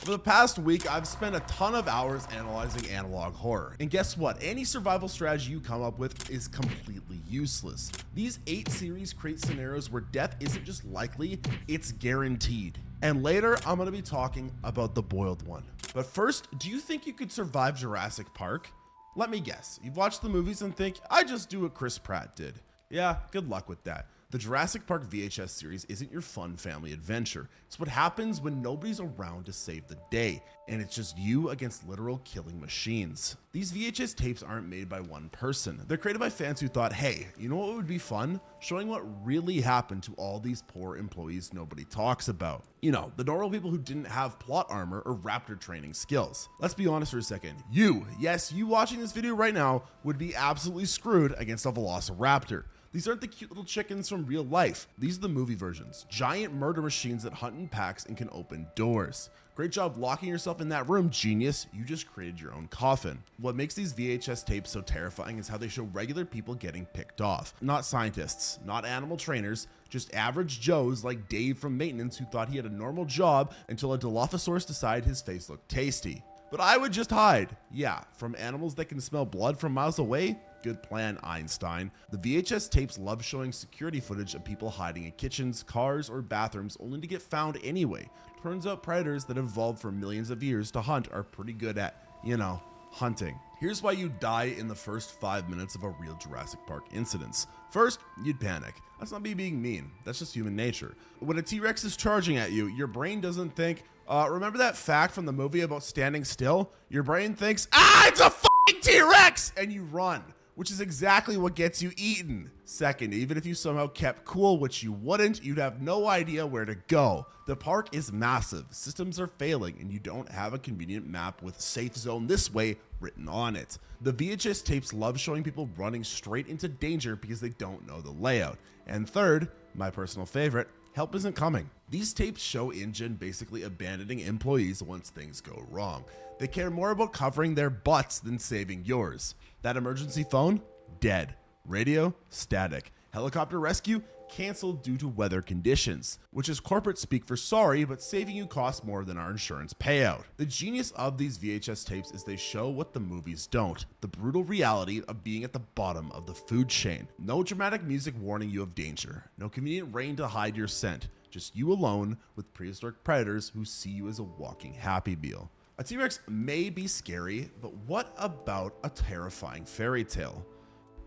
For the past week, I've spent a ton of hours analyzing analog horror. And guess what? Any survival strategy you come up with is completely useless. These 8 series create scenarios where death isn't just likely, it's guaranteed. And later, I'm going to be talking about the boiled one. But first, do you think you could survive Jurassic Park? Let me guess, you've watched the movies and think, I just do what Chris Pratt did. Yeah, good luck with that. The Jurassic Park VHS series isn't your fun family adventure. It's what happens when nobody's around to save the day, and it's just you against literal killing machines. These VHS tapes aren't made by one person. They're created by fans who thought, hey, you know what would be fun? Showing what really happened to all these poor employees nobody talks about. You know, the normal people who didn't have plot armor or raptor training skills. Let's be honest for a second. You, yes, you watching this video right now would be absolutely screwed against a velociraptor. These aren't the cute little chickens from real life. These are the movie versions. Giant murder machines that hunt in packs and can open doors. Great job locking yourself in that room, genius. You just created your own coffin. What makes these VHS tapes so terrifying is how they show regular people getting picked off. Not scientists, not animal trainers, just average Joes like Dave from maintenance who thought he had a normal job until a Dilophosaurus decided his face looked tasty. But I would just hide. Yeah, from animals that can smell blood from miles away? Good plan, Einstein. The VHS tapes love showing security footage of people hiding in kitchens, cars, or bathrooms only to get found anyway. Turns out predators that evolved for millions of years to hunt are pretty good at, you know, hunting. Here's why you die in the first 5 minutes of a real Jurassic Park incident. First, you'd panic. That's not me being mean. That's just human nature. When a T-Rex is charging at you, your brain doesn't think, remember that fact from the movie about standing still? Your brain thinks, it's a fucking T-Rex! And you run, which is exactly what gets you eaten. Second, even if you somehow kept cool, which you wouldn't, you'd have no idea where to go. The park is massive, systems are failing, and you don't have a convenient map with safe zone this way written on it. The VHS tapes love showing people running straight into danger because they don't know the layout. And third, my personal favorite, help isn't coming. These tapes show InGen basically abandoning employees once things go wrong. They care more about covering their butts than saving yours. That emergency phone? Dead. Radio? Static. Helicopter rescue? Canceled due to weather conditions, which is corporate speak for sorry, but saving you costs more than our insurance payout. The genius of these VHS tapes is they show what the movies don't, the brutal reality of being at the bottom of the food chain. No dramatic music warning you of danger, no convenient rain to hide your scent, just you alone with prehistoric predators who see you as a walking Happy Meal. A T-Rex may be scary, but what about a terrifying fairy tale?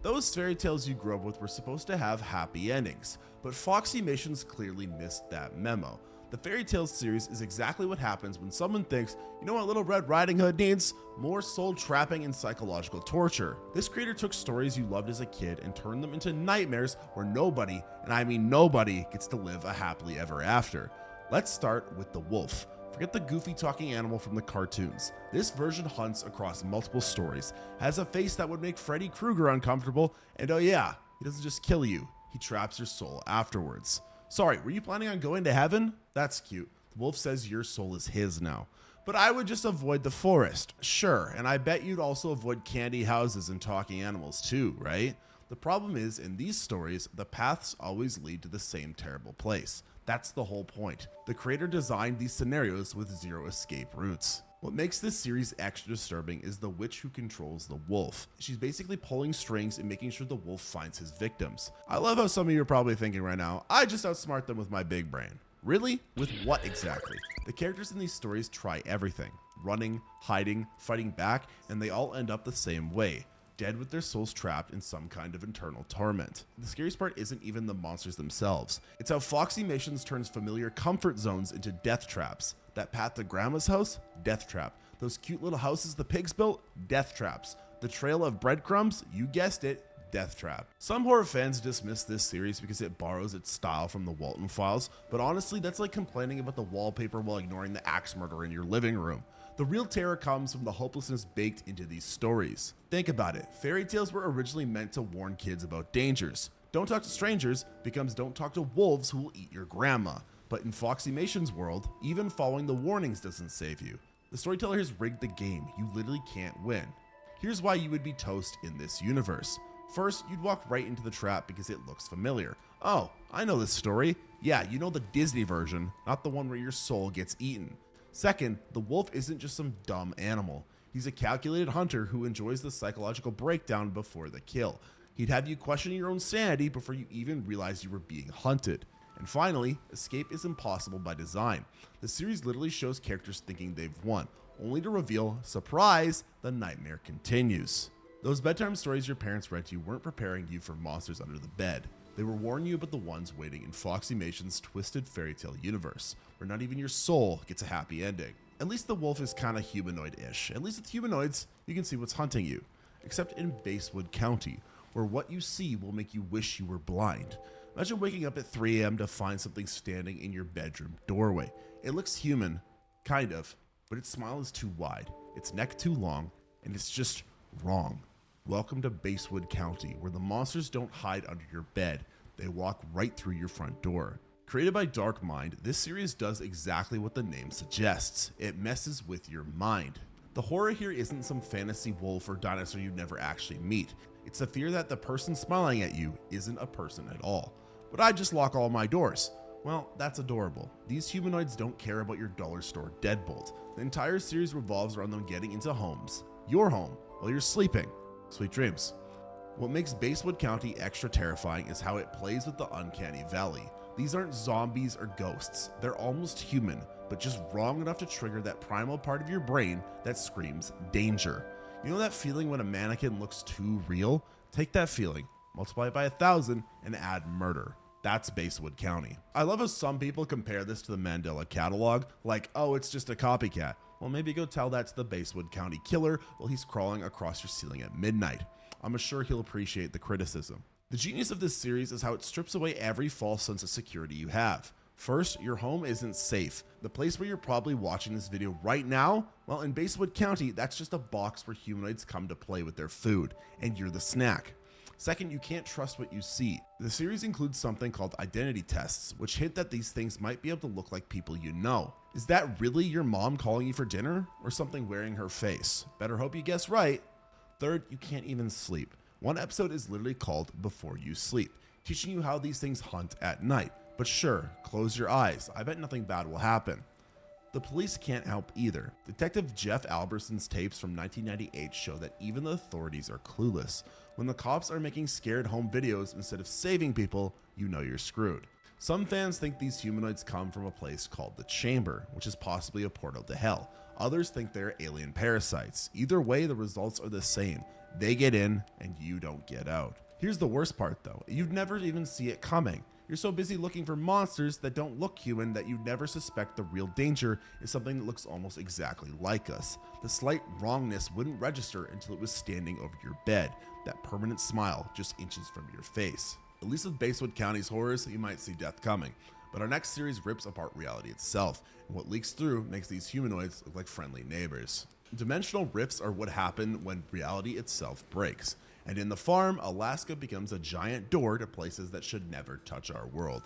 Those fairy tales you grew up with were supposed to have happy endings, but Foxymations clearly missed that memo. The fairy tales series is exactly what happens when someone thinks, you know what Little Red Riding Hood needs? More soul trapping and psychological torture. This creator took stories you loved as a kid and turned them into nightmares where nobody, and I mean nobody, gets to live a happily ever after. Let's start with the wolf. Forget the goofy talking animal from the cartoons. This version hunts across multiple stories, has a face that would make Freddy Krueger uncomfortable, and oh yeah, he doesn't just kill you, he traps your soul afterwards. Sorry, were you planning on going to heaven? That's cute. The wolf says your soul is his now. But I would just avoid the forest. Sure, and I bet you'd also avoid candy houses and talking animals too, right? The problem is, in these stories, the paths always lead to the same terrible place. That's the whole point. The creator designed these scenarios with zero escape routes. What makes this series extra disturbing is the witch who controls the wolf. She's basically pulling strings and making sure the wolf finds his victims. I love how some of you are probably thinking right now, I just outsmart them with my big brain. Really? With what exactly? The characters in these stories try everything. Running, hiding, fighting back, and they all end up the same way. Dead with their souls trapped in some kind of internal torment. The scariest part isn't even the monsters themselves. It's how Foxymations turns familiar comfort zones into death traps. That path to grandma's house? Death trap. Those cute little houses the pigs built? Death traps. The trail of breadcrumbs? You guessed it, death trap. Some horror fans dismiss this series because it borrows its style from the Walton Files, but honestly that's like complaining about the wallpaper while ignoring the axe murder in your living room. The real terror comes from the hopelessness baked into these stories. Think about it, fairy tales were originally meant to warn kids about dangers. Don't talk to strangers becomes don't talk to wolves who will eat your grandma. But in Foxymations' world, even following the warnings doesn't save you. The storyteller has rigged the game, you literally can't win. Here's why you would be toast in this universe. First, you'd walk right into the trap because it looks familiar. Oh, I know this story. Yeah, you know the Disney version, not the one where your soul gets eaten. Second, the wolf isn't just some dumb animal. He's a calculated hunter who enjoys the psychological breakdown before the kill. He'd have you question your own sanity before you even realize you were being hunted. And finally, escape is impossible by design. The series literally shows characters thinking they've won, only to reveal, surprise, the nightmare continues. Those bedtime stories your parents read to you weren't preparing you for monsters under the bed. They were warning you about the ones waiting in Foxymations' twisted fairy tale universe, where not even your soul gets a happy ending. At least the wolf is kinda humanoid-ish. At least with humanoids, you can see what's hunting you. Except in Basewood County, where what you see will make you wish you were blind. Imagine waking up at 3 a.m. to find something standing in your bedroom doorway. It looks human, kind of, but its smile is too wide, its neck too long, and it's just wrong. Welcome to Basswood County, where the monsters don't hide under your bed, they walk right through your front door. Created by Dark Mind, this series does exactly what the name suggests. It messes with your mind. The horror here isn't some fantasy wolf or dinosaur you never actually meet. It's the fear that the person smiling at you isn't a person at all. But I just lock all my doors. Well, that's adorable. These humanoids don't care about your dollar store deadbolt. The entire series revolves around them getting into homes, your home, while you're sleeping. Sweet dreams. What makes Basewood County extra terrifying is how it plays with the uncanny valley. These aren't zombies or ghosts. They're almost human, but just wrong enough to trigger that primal part of your brain that screams danger. You know that feeling when a mannequin looks too real? Take that feeling, multiply it by 1,000, and add murder. That's Basewood County. I love how some people compare this to the Mandela catalog, like, oh, it's just a copycat. Well, maybe go tell that to the Basewood County killer while he's crawling across your ceiling at midnight. I'm sure he'll appreciate the criticism. The genius of this series is how it strips away every false sense of security you have. First, your home isn't safe. The place where you're probably watching this video right now, well, in Basewood County, that's just a box where humanoids come to play with their food, and you're the snack. Second, you can't trust what you see. The series includes something called identity tests, which hint that these things might be able to look like people you know. Is that really your mom calling you for dinner? Or something wearing her face? Better hope you guess right. Third, you can't even sleep. One episode is literally called Before You Sleep, teaching you how these things hunt at night. But sure, close your eyes. I bet nothing bad will happen. The police can't help either. Detective Jeff Alberson's tapes from 1998 show that even the authorities are clueless. When the cops are making scared home videos instead of saving people, you know you're screwed. Some fans think these humanoids come from a place called the Chamber, which is possibly a portal to hell. Others think they're alien parasites. Either way, the results are the same. They get in and you don't get out. Here's the worst part though. You'd never even see it coming. You're so busy looking for monsters that don't look human that you never suspect the real danger is something that looks almost exactly like us. The slight wrongness wouldn't register until it was standing over your bed, that permanent smile just inches from your face. At least with Basewood County's horrors, you might see death coming. But our next series rips apart reality itself, and what leaks through makes these humanoids look like friendly neighbors. Dimensional rifts are what happen when reality itself breaks. And in the farm, Alaska becomes a giant door to places that should never touch our world.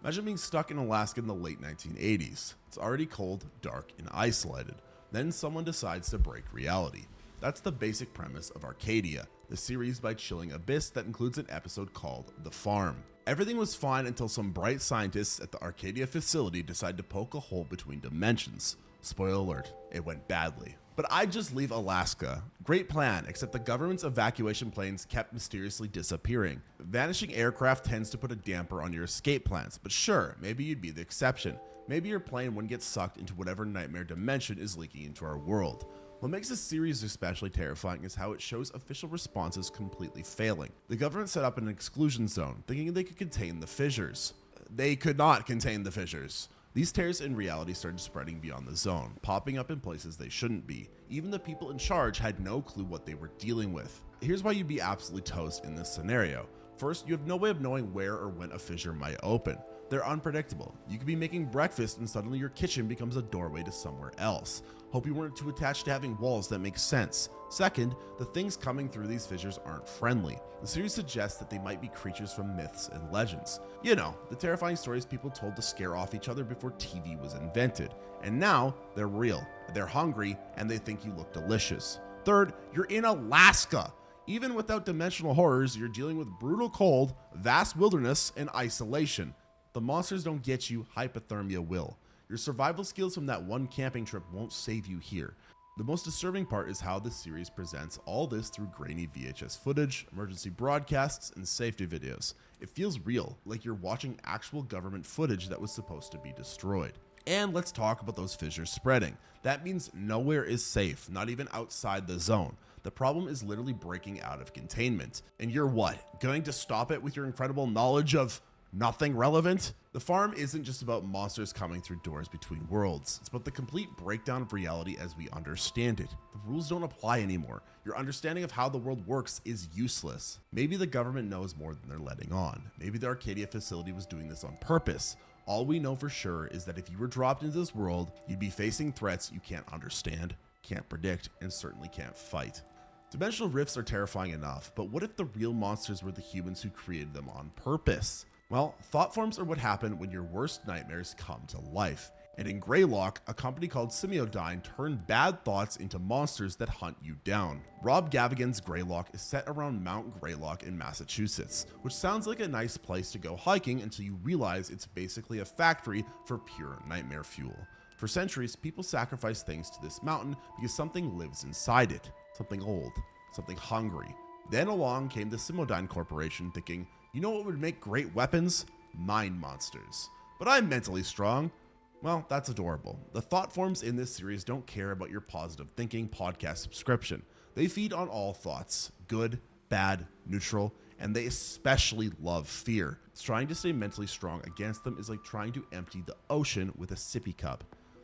Imagine being stuck in Alaska in the late 1980s. It's already cold, dark, and isolated. Then someone decides to break reality. That's the basic premise of Arcadia, the series by Chilling Abyss that includes an episode called The Farm. Everything was fine until some bright scientists at the Arcadia facility decided to poke a hole between dimensions. Spoiler alert, it went badly. But I'd just leave Alaska. Great plan, except the government's evacuation planes kept mysteriously disappearing. Vanishing aircraft tends to put a damper on your escape plans, but sure, maybe you'd be the exception. Maybe your plane wouldn't get sucked into whatever nightmare dimension is leaking into our world. What makes this series especially terrifying is how it shows official responses completely failing. The government set up an exclusion zone, thinking they could contain the fissures. They could not contain the fissures. These tears in reality started spreading beyond the zone, popping up in places they shouldn't be. Even the people in charge had no clue what they were dealing with. Here's why you'd be absolutely toast in this scenario. First, you have no way of knowing where or when a fissure might open. They're unpredictable. You could be making breakfast and suddenly your kitchen becomes a doorway to somewhere else. Hope you weren't too attached to having walls that make sense. Second, the things coming through these fissures aren't friendly. The series suggests that they might be creatures from myths and legends. You know, the terrifying stories people told to scare off each other before TV was invented. And now, they're real. They're hungry, and they think you look delicious. Third, you're in Alaska. Even without dimensional horrors, you're dealing with brutal cold, vast wilderness, and isolation. The monsters don't get you, hypothermia will. Your survival skills from that one camping trip won't save you here. The most disturbing part is how this series presents all this through grainy VHS footage, emergency broadcasts, and safety videos. It feels real, like you're watching actual government footage that was supposed to be destroyed. And let's talk about those fissures spreading. That means nowhere is safe, not even outside the zone. The problem is literally breaking out of containment. And you're what? Going to stop it with your incredible knowledge of nothing relevant? The farm isn't just about monsters coming through doors between worlds. It's about the complete breakdown of reality as we understand it. The rules don't apply anymore. Your understanding of how the world works is useless. Maybe the government knows more than they're letting on. Maybe the Arcadia facility was doing this on purpose. All we know for sure is that if you were dropped into this world, you'd be facing threats you can't understand, can't predict, and certainly can't fight. Dimensional rifts are terrifying enough, but what if the real monsters were the humans who created them on purpose? Well, thought forms are what happen when your worst nightmares come to life. And in Greylock, a company called Semiodyne turned bad thoughts into monsters that hunt you down. Rob Gavigan's Greylock is set around Mount Greylock in Massachusetts, which sounds like a nice place to go hiking until you realize it's basically a factory for pure nightmare fuel. For centuries, people sacrificed things to this mountain because something lives inside it. Something old, something hungry. Then along came the Semiodyne Corporation thinking, you know what would make great weapons? Mind monsters. But I'm mentally strong. Well, that's adorable. The thought forms in this series don't care about your positive thinking podcast subscription. They feed on all thoughts, good, bad, neutral, and they especially love fear. Trying to stay mentally strong against them is like trying to empty the ocean with a sippy cup.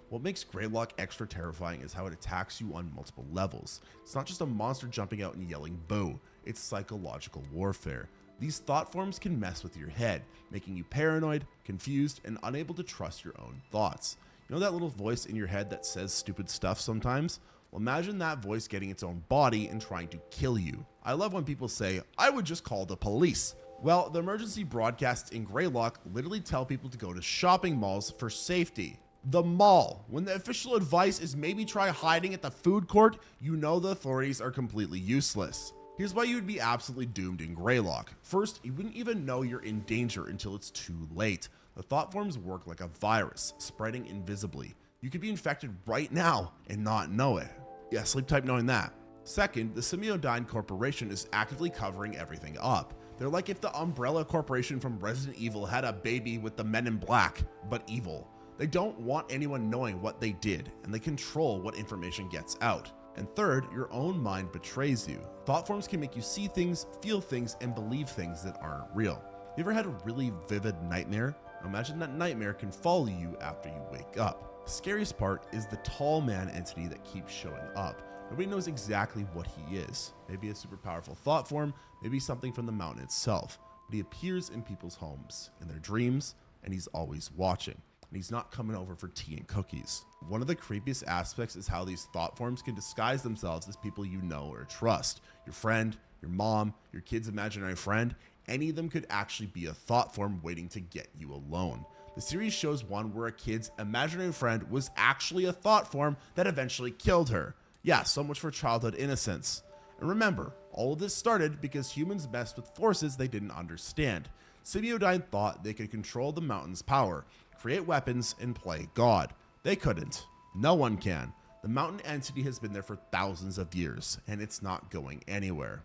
What makes Greylock extra terrifying is how it attacks you on multiple levels. It's not just a monster jumping out and yelling boo, it's psychological warfare. These thought forms can mess with your head, making you paranoid, confused, and unable to trust your own thoughts. You know that little voice in your head that says stupid stuff sometimes? Well, imagine that voice getting its own body and trying to kill you. I love when people say, I would just call the police. Well, the emergency broadcasts in Greylock literally tell people to go to shopping malls for safety. The mall. When the official advice is maybe try hiding at the food court, you know the authorities are completely useless. Here's why you would be absolutely doomed in Greylock. First, you wouldn't even know you're in danger until it's too late. The thought forms work like a virus, spreading invisibly. You could be infected right now and not know it. Yeah, sleep type knowing that. Second, the Semiodyne Corporation is actively covering everything up. They're like if the Umbrella Corporation from Resident Evil had a baby with the Men in Black, but evil. They don't want anyone knowing what they did, and they control what information gets out. And third, your own mind betrays you. Thought forms can make you see things, feel things, and believe things that aren't real. You ever had a really vivid nightmare? Imagine that nightmare can follow you after you wake up. The scariest part is the tall man entity that keeps showing up. Nobody knows exactly what he is. Maybe a super powerful thought form, maybe something from the mountain itself. But he appears in people's homes, in their dreams, and he's always watching. And he's not coming over for tea and cookies. One of the creepiest aspects is how these thought forms can disguise themselves as people you know or trust. Your friend, your mom, your kid's imaginary friend, any of them could actually be a thought form waiting to get you alone. The series shows one where a kid's imaginary friend was actually a thought form that eventually killed her. Yeah, so much for childhood innocence. And remember, all of this started because humans messed with forces they didn't understand. Semiodyne thought they could control the mountain's power, create weapons, and play God. They couldn't. No one can. The mountain entity has been there for thousands of years, and it's not going anywhere.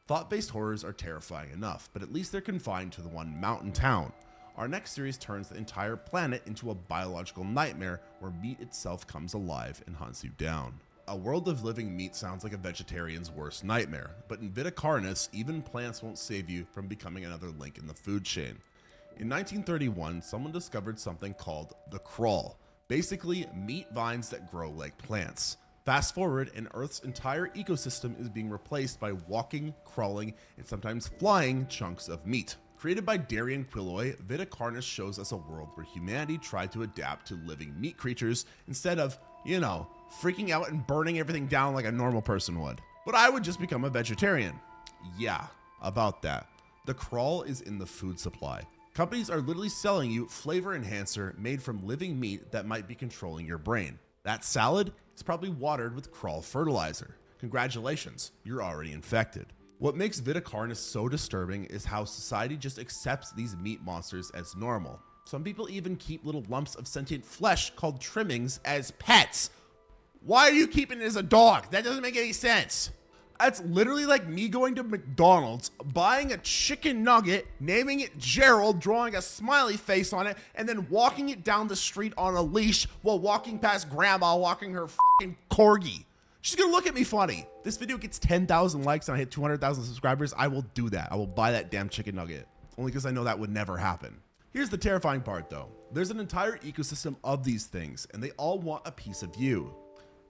Thought-based horrors are terrifying enough, but at least they're confined to the one mountain town. Our next series turns the entire planet into a biological nightmare where meat itself comes alive and hunts you down. A world of living meat sounds like a vegetarian's worst nightmare, but in Vita Carnis, even plants won't save you from becoming another link in the food chain. In 1931, someone discovered something called the crawl, basically meat vines that grow like plants. Fast forward, and Earth's entire ecosystem is being replaced by walking, crawling, and sometimes flying chunks of meat. Created by Darian Quilloy, Vita Carnis shows us a world where humanity tried to adapt to living meat creatures instead of, freaking out and burning everything down like a normal person would. But I would just become a vegetarian. Yeah, about that. The crawl is in the food supply. Companies are literally selling you flavor enhancer made from living meat that might be controlling your brain. That salad is probably watered with crawl fertilizer. Congratulations, you're already infected. What makes Vita Carnis so disturbing is how society just accepts these meat monsters as normal. Some people even keep little lumps of sentient flesh called trimmings as pets. Why are you keeping it as a dog? That doesn't make any sense. That's literally like me going to McDonald's, buying a chicken nugget, naming it Gerald, drawing a smiley face on it, and then walking it down the street on a leash while walking past grandma walking her fucking corgi. She's gonna look at me funny. This video gets 10,000 likes and I hit 200,000 subscribers. I will do that. I will buy that damn chicken nugget. Only because I know that would never happen. Here's the terrifying part though. There's an entire ecosystem of these things and they all want a piece of you.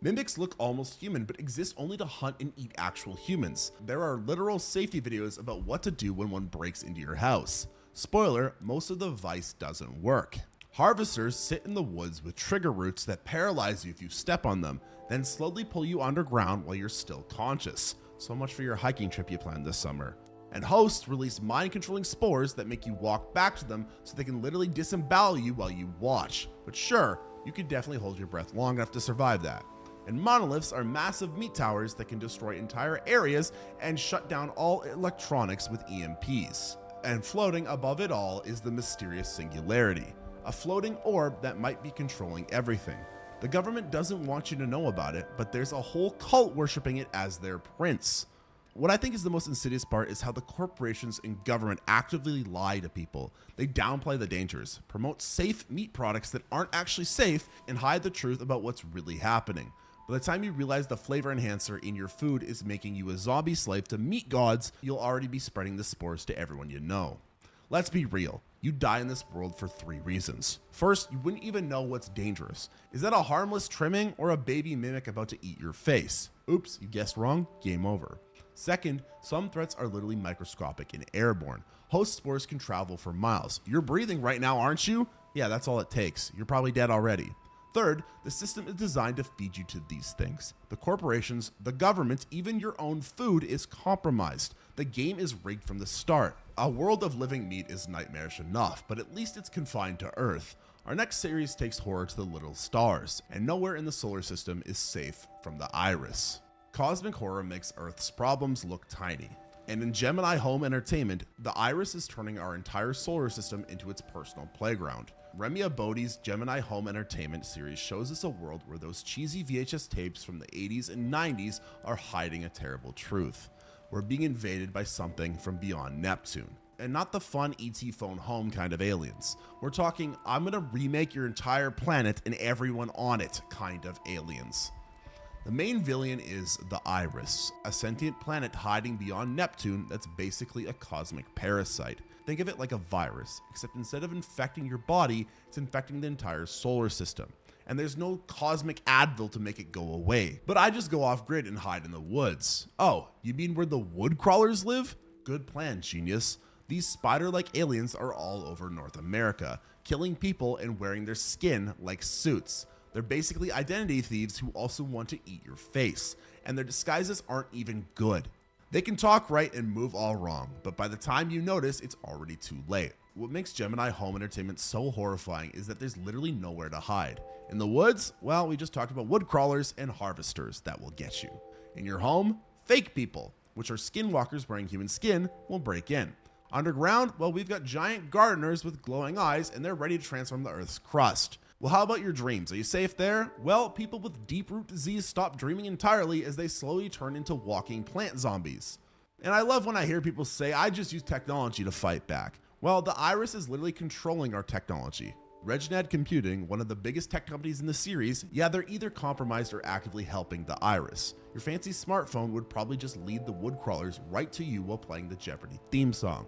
Mimics look almost human, but exist only to hunt and eat actual humans. There are literal safety videos about what to do when one breaks into your house. Spoiler, most of the advice doesn't work. Harvesters sit in the woods with trigger roots that paralyze you if you step on them, then slowly pull you underground while you're still conscious. So much for your hiking trip you planned this summer. And hosts release mind-controlling spores that make you walk back to them so they can literally disembowel you while you watch. But sure, you could definitely hold your breath long enough to survive that. And monoliths are massive meat towers that can destroy entire areas and shut down all electronics with EMPs. And floating above it all is the mysterious singularity, a floating orb that might be controlling everything. The government doesn't want you to know about it, but there's a whole cult worshiping it as their prince. What I think is the most insidious part is how the corporations and government actively lie to people. They downplay the dangers, promote safe meat products that aren't actually safe, and hide the truth about what's really happening. By the time you realize the flavor enhancer in your food is making you a zombie slave to meat gods, you'll already be spreading the spores to everyone you know. Let's be real, you die in this world for 3 reasons. First, you wouldn't even know what's dangerous. Is that a harmless trimming or a baby mimic about to eat your face? Oops, you guessed wrong, game over. Second, some threats are literally microscopic and airborne. Host spores can travel for miles. You're breathing right now, aren't you? Yeah, that's all it takes. You're probably dead already. Third, the system is designed to feed you to these things. The corporations, the government, even your own food is compromised. The game is rigged from the start. A world of living meat is nightmarish enough, but at least it's confined to Earth. Our next series takes horror to the little stars, and nowhere in the solar system is safe from the iris. Cosmic horror makes Earth's problems look tiny. And in Gemini Home Entertainment, the iris is turning our entire solar system into its personal playground. Remia Bodhi's Gemini Home Entertainment series shows us a world where those cheesy VHS tapes from the 80s and 90s are hiding a terrible truth. We're being invaded by something from beyond Neptune. And not the fun ET phone home kind of aliens. We're talking, I'm gonna remake your entire planet and everyone on it kind of aliens. The main villain is the Iris, a sentient planet hiding beyond Neptune that's basically a cosmic parasite. Think of it like a virus, except instead of infecting your body, it's infecting the entire solar system. And there's no cosmic Advil to make it go away. But I just go off grid and hide in the woods. Oh, you mean where the wood crawlers live? Good plan, genius. These spider-like aliens are all over North America, killing people and wearing their skin like suits. They're basically identity thieves who also want to eat your face, and their disguises aren't even good. They can talk right and move all wrong, but by the time you notice, it's already too late. What makes Gemini Home Entertainment so horrifying is that there's literally nowhere to hide. In the woods, well, we just talked about wood crawlers and harvesters that will get you. In your home, fake people, which are skinwalkers wearing human skin, will break in. Underground, well, we've got giant gardeners with glowing eyes and they're ready to transform the Earth's crust. Well, how about your dreams? Are you safe there? Well, people with deep-root disease stop dreaming entirely as they slowly turn into walking plant zombies. And I love when I hear people say, I just use technology to fight back. Well, the Iris is literally controlling our technology. RegNet Computing, one of the biggest tech companies in the series, yeah, they're either compromised or actively helping the Iris. Your fancy smartphone would probably just lead the wood crawlers right to you while playing the Jeopardy theme song.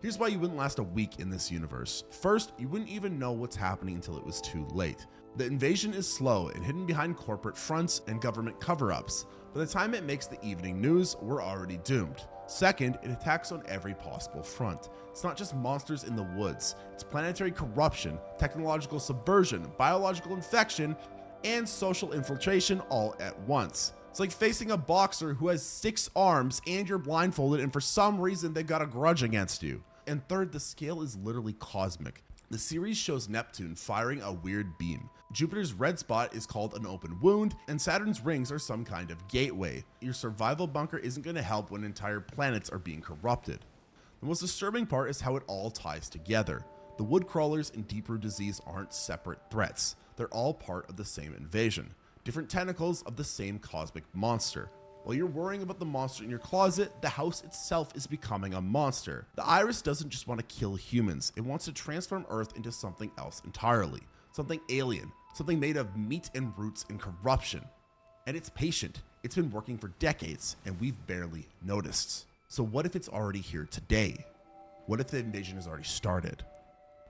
Here's why you wouldn't last a week in this universe. First, you wouldn't even know what's happening until it was too late. The invasion is slow and hidden behind corporate fronts and government cover-ups. By the time it makes the evening news, we're already doomed. Second, it attacks on every possible front. It's not just monsters in the woods. It's planetary corruption, technological subversion, biological infection, and social infiltration all at once. It's like facing a boxer who has 6 arms and you're blindfolded and for some reason they've got a grudge against you. And third, the scale is literally cosmic. The series shows Neptune firing a weird beam. Jupiter's red spot is called an open wound, and Saturn's rings are some kind of gateway. Your survival bunker isn't going to help when entire planets are being corrupted. The most disturbing part is how it all ties together. The wood crawlers and deep root disease aren't separate threats. They're all part of the same invasion. Different tentacles of the same cosmic monster. While you're worrying about the monster in your closet, the house itself is becoming a monster. The iris doesn't just want to kill humans, it wants to transform Earth into something else entirely. Something alien, something made of meat and roots and corruption. And it's patient. It's been working for decades, and we've barely noticed. So what if it's already here today? What if the invasion has already started?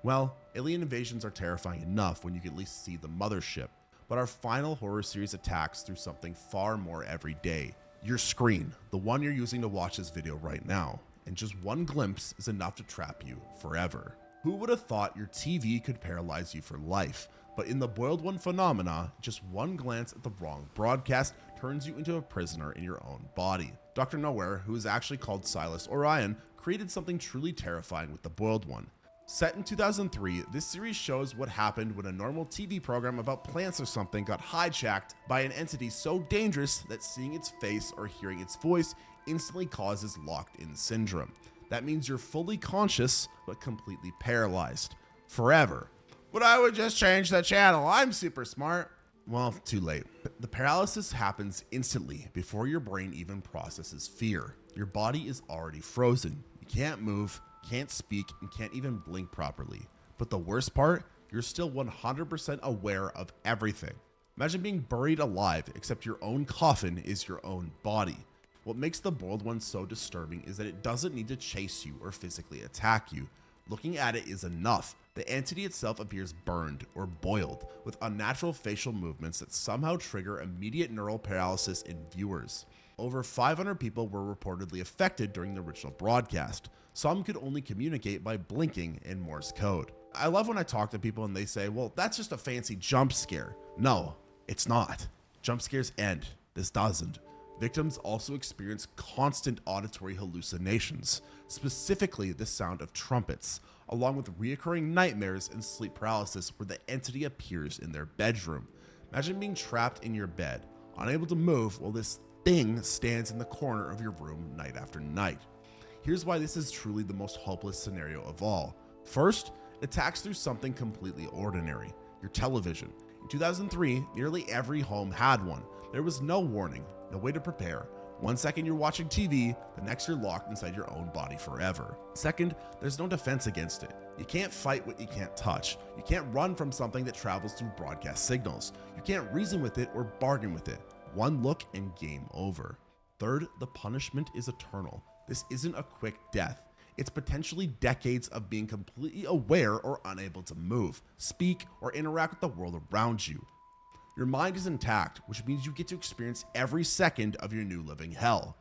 Well, alien invasions are terrifying enough when you can at least see the mothership, but our final horror series attacks through something far more everyday. Your screen, the one you're using to watch this video right now, and just one glimpse is enough to trap you forever. Who would have thought your TV could paralyze you for life? But in the boiled one phenomena, just one glance at the wrong broadcast turns you into a prisoner in your own body. Dr. Nowhere, who is actually called Silas Orion, created something truly terrifying with the boiled one. Set in 2003, this series shows what happened when a normal TV program about plants or something got hijacked by an entity so dangerous that seeing its face or hearing its voice instantly causes locked-in syndrome. That means you're fully conscious, but completely paralyzed. Forever. But I would just change the channel, I'm super smart. Well, too late. The paralysis happens instantly before your brain even processes fear. Your body is already frozen. You can't move, can't speak, and can't even blink properly. But the worst part, you're still 100% aware of everything. Imagine being buried alive, except your own coffin is your own body. What makes the boiled one so disturbing is that it doesn't need to chase you or physically attack you. Looking at it is enough. The entity itself appears burned or boiled, with unnatural facial movements that somehow trigger immediate neural paralysis in viewers. Over 500 people were reportedly affected during the original broadcast. Some could only communicate by blinking in Morse code. I love when I talk to people and they say, well, that's just a fancy jump scare. No, it's not. Jump scares end. This doesn't. Victims also experience constant auditory hallucinations, specifically the sound of trumpets, along with reoccurring nightmares and sleep paralysis where the entity appears in their bedroom. Imagine being trapped in your bed, unable to move while this thing stands in the corner of your room night after night. Here's why this is truly the most hopeless scenario of all. First, it attacks through something completely ordinary, your television. In 2003, nearly every home had one. There was no warning, no way to prepare. 1 second you're watching TV, the next you're locked inside your own body forever. Second, there's no defense against it. You can't fight what you can't touch. You can't run from something that travels through broadcast signals. You can't reason with it or bargain with it. One look and game over. Third, the punishment is eternal. This isn't a quick death. It's potentially decades of being completely aware or unable to move, speak, or interact with the world around you. Your mind is intact, which means you get to experience every second of your new living hell.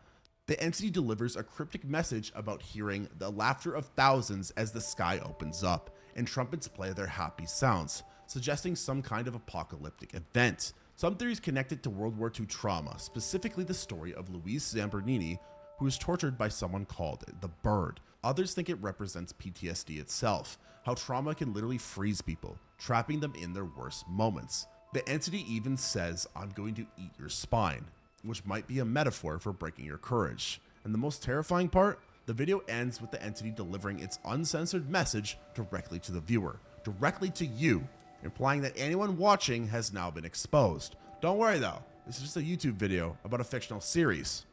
The entity delivers a cryptic message about hearing the laughter of thousands as the sky opens up, and trumpets play their happy sounds, suggesting some kind of apocalyptic event. Some theories connect it to World War II trauma, specifically the story of Louise Zambernini, who was tortured by someone called the Bird. Others think it represents PTSD itself, how trauma can literally freeze people, trapping them in their worst moments. The entity even says, "I'm going to eat your spine," which might be a metaphor for breaking your courage. And the most terrifying part, the video ends with the entity delivering its uncensored message directly to the viewer, directly to you, implying that anyone watching has now been exposed. Don't worry though, this is just a YouTube video about a fictional series.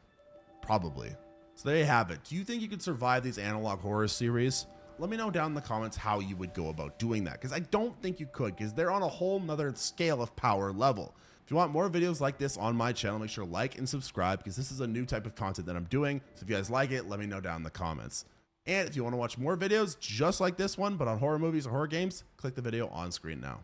Probably. So there you have it. Do you think you could survive these analog horror series? Let me know down in the comments how you would go about doing that, because I don't think you could, because they're on a whole nother scale of power level. If you want more videos like this on my channel, make sure to like and subscribe, because this is a new type of content that I'm doing. So if you guys like it, let me know down in the comments. And if you want to watch more videos just like this one, but on horror movies or horror games, click the video on screen now.